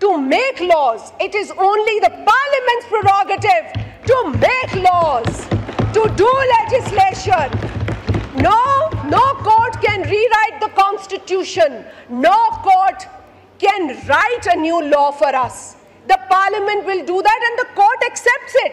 to make laws. It is only the parliament's prerogative to make laws, to do legislation. No court can rewrite the constitution. No court can write a new law for us. The parliament will do that and the court accepts it.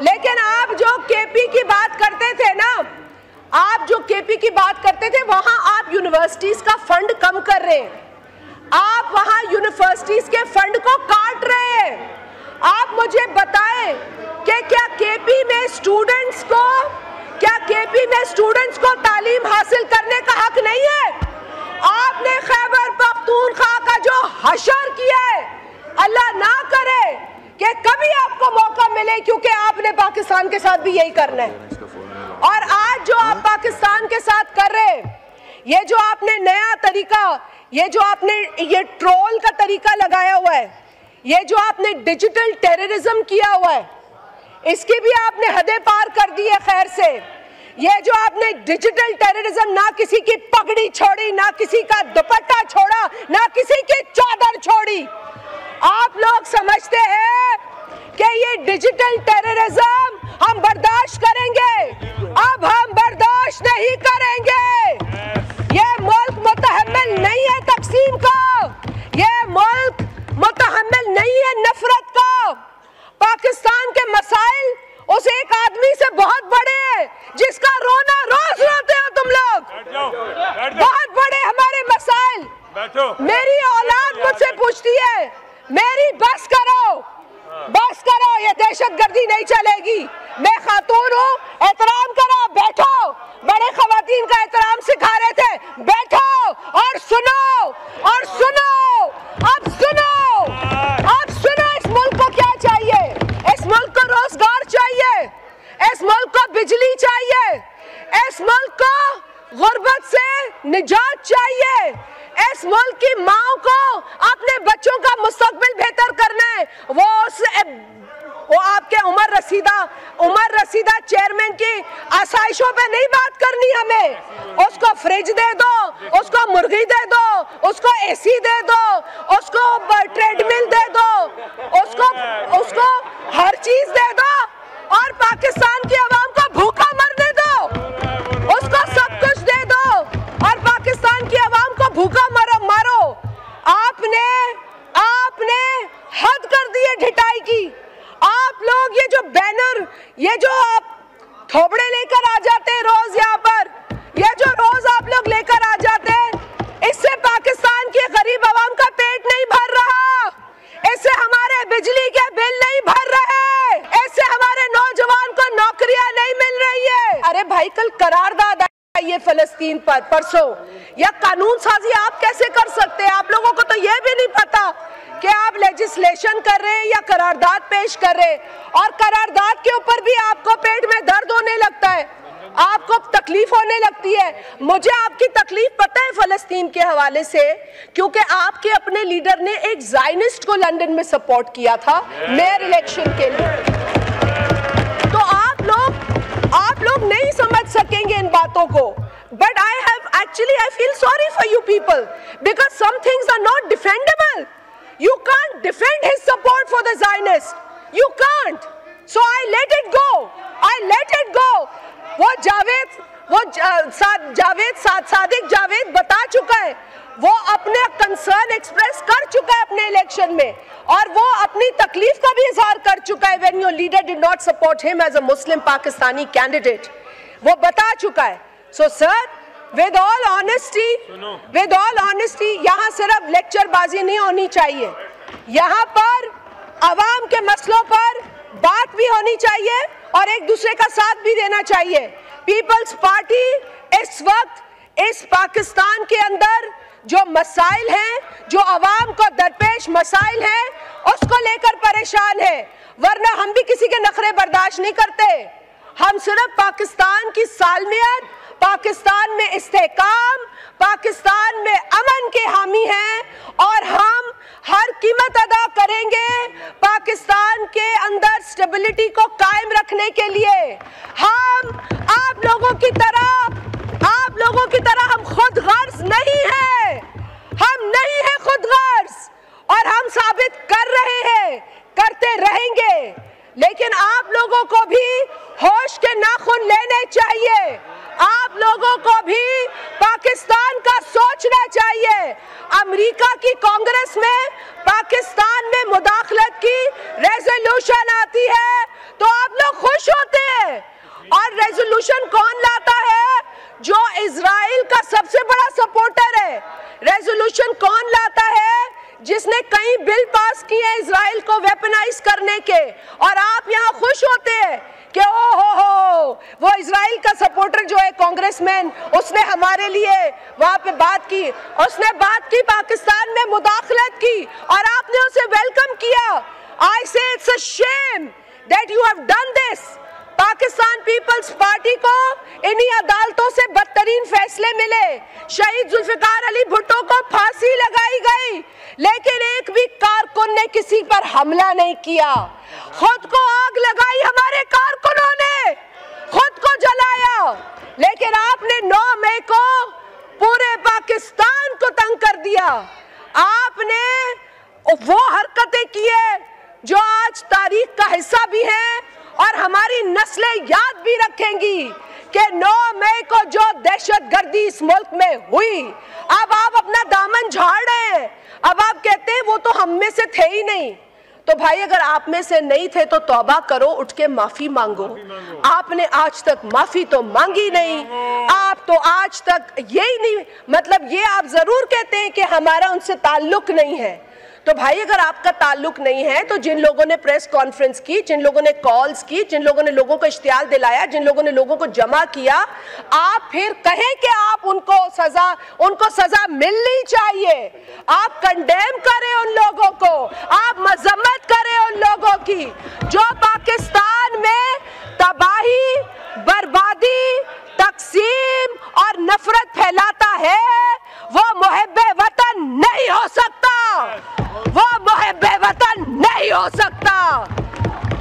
لیکن آپ جو کے پی کی بات کرتے تھے نا، آپ جو کے پی کی بات کرتے تھے، وہاں آپ یونیورسٹیز کا فنڈ کم کر رہے ہیں، آپ وہاں یونیورسٹیز کے فنڈ کو کاٹ رہے ہیں۔ آپ مجھے بتائیں کہ کیا کے پی میں اسٹوڈنٹس کو تعلیم حاصل کرنے کا حق نہیں ہے؟ آپ نے خیبر پختونخوا کا جو حشر کیا ہے، اللہ نہ کرے کہ کبھی آپ کو موقع ملے، کیونکہ آپ نے پاکستان کے ساتھ بھی یہی کرنا ہے۔ اور آج جو آپ پاکستان کے ساتھ کر رہے ہیں، یہ جو آپ نے نیا طریقہ، یہ جو آپ نے یہ ٹرول کا طریقہ لگایا ہوا ہے، یہ جو آپ نے ڈیجیٹل ٹیررزم کیا ہوا ہے، اس کی بھی آپ نے حدیں پار کر دی ہے خیر سے۔ یہ جو آپ نے ڈیجیٹل ٹیررزم، نہ کسی کی پگڑی چھوڑی، نہ کسی کا دوپٹہ چھوڑا، نہ کسی کی چادر چھوڑی۔ آپ لوگ سمجھتے ہیں کہ یہ ڈیجیٹل ٹیررزم ہم برداشت کریں گے؟ اب ہم برداشت نہیں کریں گے۔ یہ ملک متحمل نہیں ہے تقسیم کا، یہ ملک متحمل نہیں ہے نفرت کا۔ پاکستان کے مسائل اس ایک آدمی سے بہت بڑے ہیں جس کا رونا روز روتے ہو تم لوگ۔ بہت بڑے ہمارے مسائل۔ میری اولاد مجھ سے پوچھتی ہے، میری بس کرو، بس کرو، یہ دہشت گردی نہیں چلے گی۔ میں خاتون ہوں، احترام کرو، بیٹھو۔ بڑے خواتین کا احترام سکھا رہے تھے، بیٹھو اور سنو، اور سنو، اب سنو، اب سنو۔ اس ملک کو کیا چاہیے؟ اس ملک کو روزگار چاہیے، اس ملک کو بجلی چاہیے، اس ملک کو غربت سے نجات چاہیے، اس ملک کی ماں کو اپنے بچوں کا مستقبل بہتر کرنا ہے۔ وہ آپ کے عمر رسیدہ چیئرمین کی آسائشوں پہ نہیں بات کرنی ہمیں۔ اس کو فریج دے دو، اس کو مرغی دے دو، اس کو اے سی دے دو، اس کو ٹریڈ مل دے دو، اس کو ہر چیز دے دو، اور پاکستان کی عوام کو بھوکا مرنے دو۔ اس کو سب کچھ دے دو اور پاکستان کی عوام کو بھوکا مارو۔ آپ نے حد کر دی ہے ڈھٹائی کی۔ آپ لوگ یہ جو بینر، یہ جو آپ تھوبڑے لے کر آ جاتے ہیں روز یہاں پر، یہ جو روز آپ لوگ لے کر آ جاتے ہیں، اس سے پاکستان کی غریب عوام کا پیٹ نہیں بھر رہا، اس سے ہمارے بجلی کے بل نہیں بھر رہے، اس سے ہمارے نوجوان کو نوکریاں نہیں مل رہی ہے۔ ارے بھائی، کل قرارداد آئی ہے فلسطین پر، پرسوں، یا قانون سازی آپ کیسے کر سکتے ہیں؟ آپ لوگوں کو تو یہ بھی نہیں پتا کہ آپ لیجسلیشن کر رہے ہیں یا قرارداد پیش کر رہے ہیں، اور قرارداد کے اوپر بھی آپ کو پیٹ میں درد ہونے لگتا ہے، آپ کو تکلیف ہونے لگتی ہے۔ مجھے آپ کی تکلیف پتہ ہے فلسطین کے حوالے سے، کیونکہ آپ کے اپنے لیڈر نے ایک زائنسٹ کو لندن میں سپورٹ کیا تھا میئر الیکشن کے لیے۔ تو آپ لوگ نہیں سمجھ سکیں گے ان باتوں کو۔ But I feel sorry for you people, because some things are not defendable. You can't defend his support for the Zionists. You can't. So I let it go. صادق جاوید بتا چکا ہے، وہ اپنے کنسرن ایکسپریس کر چکا ہے اپنے الیکشن میں، اور وہ اپنی تکلیف کا بھی اظہار کر چکا ہے when your leader did not support him as a Muslim Pakistani candidate. وہ بتا چکا ہے۔ So sir, with all honesty, یہاں صرف لیکچر بازی نہیں ہونی چاہیے، یہاں پر عوام کے مسئلوں پر بات بھی ہونی چاہیے اور ایک دوسرے کا ساتھ بھی دینا چاہیے۔ پیپلز پارٹی اس وقت اس پاکستان کے اندر جو مسائل ہیں، جو عوام کو درپیش مسائل ہیں، اس کو لے کر پریشان ہے، ورنہ ہم بھی کسی کے نخرے برداشت نہیں کرتے۔ ہم صرف پاکستان کی سالمیت، پاکستان میں استحکام، پاکستان میں امن کے حامی ہیں، اور ہم ہر قیمت ادا کریں گے پاکستان کے اندر اسٹیبلٹی کو قائم رکھنے کے لیے۔ ہم آپ لوگوں کی طرح ہم خود غرض نہیں ہیں، ہم نہیں ہیں خود غرض، اور ہم ثابت کر رہے ہیں، کرتے رہیں گے۔ لیکن آپ لوگوں کو بھی ہوش کے ناخن لینے چاہیے. آپ لوگوں کو بھی پاکستان کا سوچنا چاہیے. امریکہ کی کانگریس میں پاکستان میں مداخلت کی ریزولوشن آتی ہے تو آپ لوگ خوش ہوتے ہیں. اور ریزولوشن کون لاتا ہے؟ جو اسرائیل کا سب سے بڑا سپورٹر ہے. ریزولوشن کون لاتا ہے؟ جس نے کئی بل پاس کیے اسرائیل کو ویپنائز کرنے کے. اور آپ یہاں خوش ہوتے ہیں کہ وہ اسرائیل کا سپورٹر جو ہے کانگریس مین، اس نے ہمارے لیے وہاں پہ بات کی، اس نے بات کی پاکستان میں مداخلت کی اور آپ نے اسے ویلکم کیا. I say it's a shame that you have done this. Pakistan Peoples Party کو انہی عدالتوں سے بدترین فیصلے ملے. شہید ذوالفقار علی بھٹو کو پھانسی لگائی گئی لیکن ایک بھی کارکن نے کسی پر حملہ نہیں کیا. خود کو آگ لگائی ہمارے کارکنوں نے، خود کو جلایا. لیکن آپ نے 9 مئی کو پورے پاکستان کو تنگ کر دیا. آپ نے وہ حرکتیں کیے جو آج تاریخ کا حصہ بھی ہیں اور ہماری نسلیں یاد بھی رکھیں گی کہ 9 مئی کو جو دہشت گردی اس ملک میں ہوئی. اب آپ اپنا دامن جھاڑ رہے ہیں. اب آپ کہتے ہیں وہ تو ہم میں سے تھے ہی نہیں. تو بھائی اگر آپ میں سے نہیں تھے تو توبہ کرو، اٹھ کے معافی مانگو. آپ نے آج تک معافی تو مانگی نہیں. آپ تو آج تک یہی نہیں، مطلب یہ آپ ضرور کہتے ہیں کہ ہمارا ان سے تعلق نہیں ہے. تو بھائی اگر آپ کا تعلق نہیں ہے تو جن لوگوں نے پریس کانفرنس کی، جن لوگوں نے کالز کی، جن لوگوں نے لوگوں کو اشتعال دلایا، جن لوگوں نے لوگوں کو جمع کیا، آپ پھر کہیں کہ آپ ان کو سزا ملنی چاہیے. آپ کنڈیم کریں ان لوگوں کو، آپ مذمت کریں ان لوگوں کی جو پاکستان میں تباہی، بربادی، تقسیم اور نفرت پھیلاتا ہے. وہ محب وطن نہیں ہو سکتا. وہ محب وطن نہیں ہو سکتا.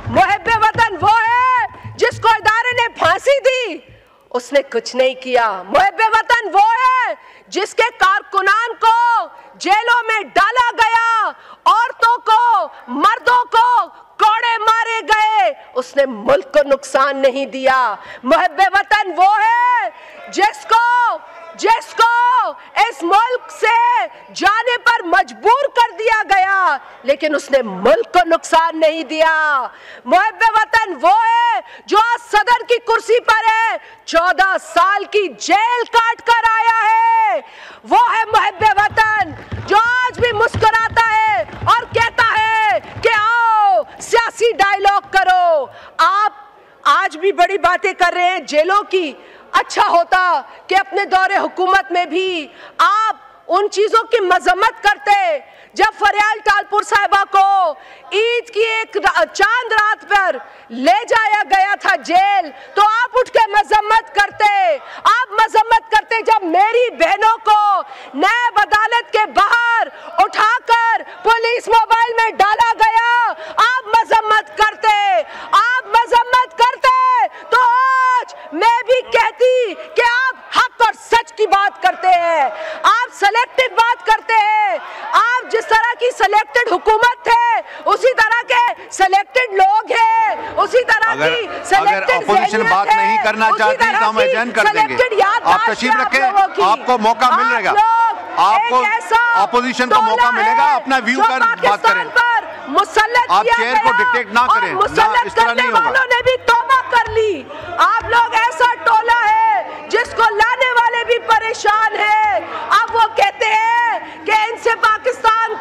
محب وطن وہ ہے جس کو ادارے نے پھانسی دی، اس نے کچھ نہیں کیا. محب وطن وہ ہے جس کے کارکنان کو جیلوں میں ڈالا گیا، عورتوں کو، مردوں کو کوڑے مارے گئے، اس نے ملک کو نقصان نہیں دیا. محب وطن وہ ہے جس کو اس ملک سے جانے پر مجبور کر دیا گیا لیکن اس نے ملک کو نقصان نہیں دیا. محب وطن وہ ہے جو صدر کی کرسی پر ہے، 14 سال کی جیل کاٹ کر آیا ہے. وہ ہے محب وطن جو آج بھی مسکراتا ہے اور کہتا ہے کہ آؤ سیاسی ڈائیلاگ کرو. آپ آج بھی بڑی باتیں کر رہے ہیں جیلوں کی. اچھا ہوتا کہ اپنے دور حکومت میں بھی آپ ان چیزوں کی مذمت کرتے. جب فریال ٹالپور صاحبہ کو عید کی ایک چاند رات پر لے جایا گیا تھا جیل تو آپ اٹھ کے مذمت کرتے. آپ مذمت کرتے جب میری بہنوں کو نیب عدالت کے باہر اٹھا کر پولیس موبائل میں ڈالا گیا. آپ مذمت کرتے. آپ مذمت کرتے تو آج میں بھی کہتی کہ آپ حق اور سچ کی بات کرتے ہیں. آپ سلیکٹڈ بات کرتے ہیں. آپ جس طرح کی سلیکٹڈ حکومت ہے اسی طرح کے سلیکٹڈ لوگ ہیں، اسی طرح کی سلیکٹڈ اپوزیشن بات نہیں کرنا چاہتی تو ہم ایجن کر دیں گے. آپ تشریف رکھیں، آپ کو موقع ملے گا، آپ کو اپوزیشن کو موقع ملے گا اپنا ویو کر بات کریں. آپ چیئر کو ڈکٹیٹ نہ کریں، اس طرح نہیں ہوگا. والوں نے بھی توبہ کر لی. آپ لوگ ایسا ٹولہ ہے جس کو لانے والے بھی پریشان ہیں. اب وہ کہتے ہیں کہ ان سے پاکستان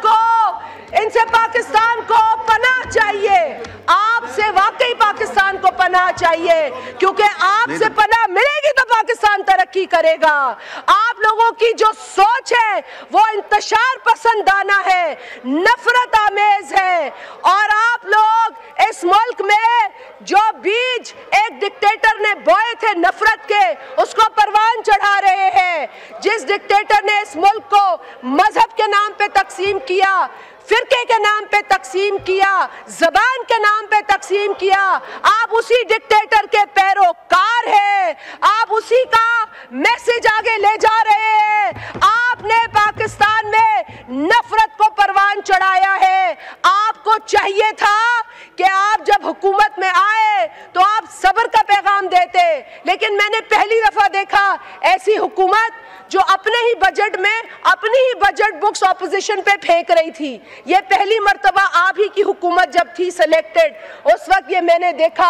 کو پناہ چاہیے. آپ سے واقعی پاکستان کو پناہ چاہیے کیونکہ آپ سے پناہ ملے گی تو پاکستان ترقی کرے گا. آپ لوگوں کی جو سوچ ہے وہ انتشار پسندانہ ہے، نفرت آمیز ہے. اور آپ لوگ اس ملک میں جو بیج ایک ڈکٹیٹر نے بوئے تھے نفرت کے، اس کو پروان چڑھا رہے ہیں. جس ڈکٹیٹر نے اس ملک کو مذہب کے نام پہ تقسیم کیا، فرقے کے نام پہ تقسیم کیا، زبان کے نام پہ تقسیم کیا، آپ اسی ڈکٹیٹر کے پیروکار ہیں. آپ اسی کا میسج آگے لے جا رہے ہیں. آپ نے پاکستان میں نفرت کو پروان چڑھایا ہے. آپ کو چاہیے تھا کہ آپ جب حکومت میں آئے تو آپ صبر کا پیغام دیتے، لیکن میں نے پہلی دفعہ دیکھا ایسی حکومت جو اپنے ہی بجٹ میں اپنی ہی بجٹ بکس اپوزیشن پہ پھینک رہی تھی۔ یہ پہلی مرتبہ آپ ہی کی حکومت جب تھی سلیکٹڈ، اس وقت یہ میں نے دیکھا،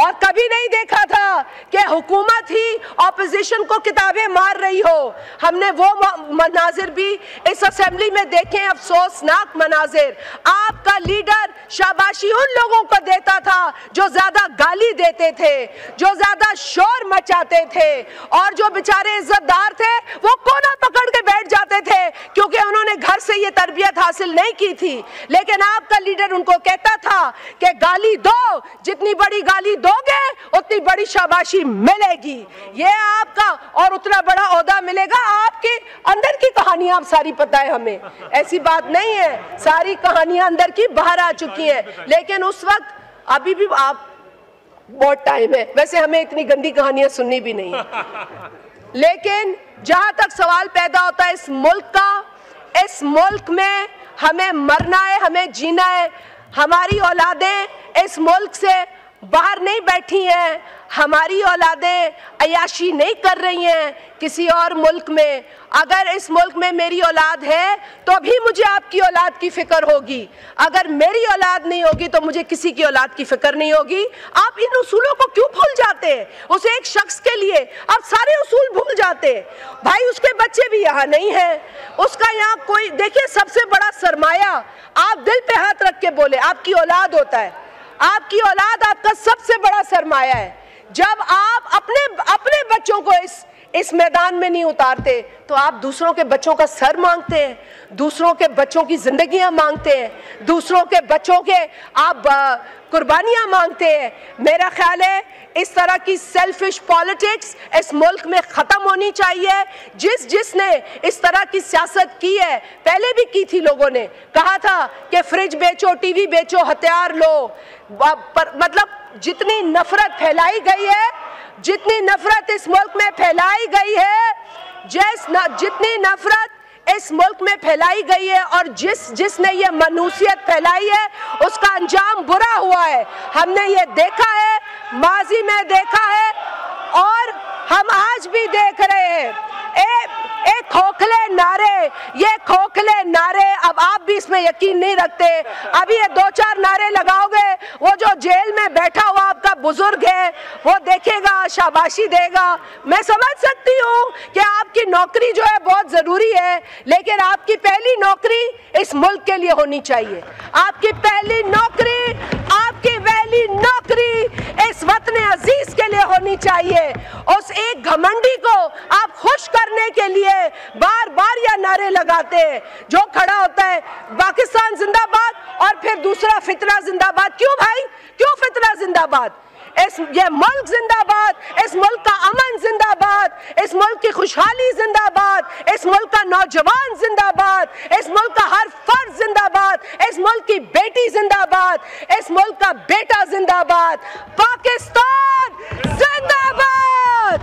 اور کبھی نہیں دیکھا تھا کہ حکومت ہی اپوزیشن کو کتابیں مار رہی ہو۔ ہم نے وہ مناظر بھی اس اسمبلی میں دیکھے، افسوسناک مناظر۔ آپ کا لیڈر شاباشی ان لوگوں کو دیتا تھا جو زیادہ گالی دیتے تھے، جو زیادہ شور مچاتے تھے، اور جو بیچارے عزت دار تھے وہ کونا پکڑ کے بیٹھ جاتے تھے کیونکہ انہوں نے گھر سے یہ تربیت حاصل نہیں کی تھی۔ لیکن آپ کا لیڈر ان کو کہتا تھا کہ گالی دو، جتنی بڑی گالی دو گے اتنی بڑی شاباشی ملے گی، یہ آپ کا، اور اتنا بڑا عہدہ ملے گا۔ آپ کے اندر کی کہانیاں آپ ساری پتہ ہے ہمیں، ایسی بات نہیں ہے، ساری کہانیاں اندر کی باہر آ چکی ہیں، لیکن اس وقت ابھی بھی آپ بہت ٹائم ہے، ویسے ہمیں اتنی گندی کہانیاں سننی بھی نہیں ہے، لیکن جہاں تک سوال پیدا ہوتا ہے اس ملک کا، اس ملک میں ہمیں مرنا ہے، ہمیں جینا ہے۔ ہماری اولادیں اس ملک سے باہر نہیں بیٹھی ہیں، ہماری اولادیں عیاشی نہیں کر رہی ہیں کسی اور ملک میں۔ اگر اس ملک میں میری اولاد ہے تو بھی مجھے آپ کی اولاد کی فکر ہوگی، اگر میری اولاد نہیں ہوگی تو مجھے کسی کی اولاد کی فکر نہیں ہوگی۔ آپ ان اصولوں کو کیوں بھول جاتے ہیں؟ اسے ایک شخص کے لیے آپ سارے اصول بھول جاتے ہیں۔ بھائی اس کے بچے بھی یہاں نہیں ہیں، اس کا یہاں کوئی، دیکھیں سب سے بڑا سرمایہ، آپ دل پہ ہاتھ رکھ کے بولے، آپ کی اولاد ہوتا ہے۔ آپ کی اولاد آپ کا سب سے بڑا سرمایہ ہے۔ جب آپ اپنے بچوں کو اس میدان میں نہیں اتارتے تو آپ دوسروں کے بچوں کا سر مانگتے ہیں، دوسروں کے بچوں کی زندگیاں مانگتے ہیں، دوسروں کے بچوں کے آپ قربانیاں مانگتے ہیں۔ میرا خیال ہے اس طرح کی سیلفش پالیٹکس اس ملک میں ختم ہونی چاہیے۔ جس نے اس طرح کی سیاست کی ہے، پہلے بھی کی تھی، لوگوں نے کہا تھا کہ فریج بیچو، ٹی وی بیچو، ہتھیار لو، مطلب جتنی نفرت پھیلائی گئی ہے، جتنی نفرت اس ملک میں پھیلائی گئی ہے، جتنی نفرت اس ملک میں پھیلائی گئی ہے، اور جس نے یہ منحوسیت پھیلائی ہے اس کا انجام برا ہوا ہے۔ ہم نے یہ دیکھا ہے، ماضی میں دیکھا ہے، اور ہم آج بھی دیکھ رہے ہیں۔ ایک کھوکھلے نعرے، یہ کھوکھلے نعرے، اب آپ بھی اس میں یقین نہیں رکھتے، ابھی یہ 2-4 نعرے لگاؤ گے، وہ جو جیل میں بیٹھا ہوا آپ کا بزرگ ہے وہ دیکھے گا، شاباشی دے گا۔ میں سمجھ سکتی ہوں کہ آپ کی نوکری جو ہے بہت ضروری ہے، لیکن آپ کی پہلی نوکری اس ملک کے لیے ہونی چاہیے۔ آپ کی پہلی نوکری، آپ کی پہلی نوکری اس وطن عزیز کے لیے ہونی چاہیے۔ اس ایک گھمنڈی کو آپ خوش کرنے کے لیے بار بار یہ نعرے لگاتے ہیں، جو کھڑا ہوتا ہے پاکستان زندہ باد اور پھر دوسرا فتنہ زندہ باد۔ کیوں بھائی، کیوں فتنہ زندہ باد؟ یہ ملک زندہ باد، اس ملک کا امن زندہ باد، اس ملک کی خوشحالی زندہ باد، اس ملک کا نوجوان زندہ باد، اس ملک کا ہر فرد زندہ باد، اس ملک کی بیٹی زندہ باد، اس ملک کا بیٹا زندہ باد۔ پاکستان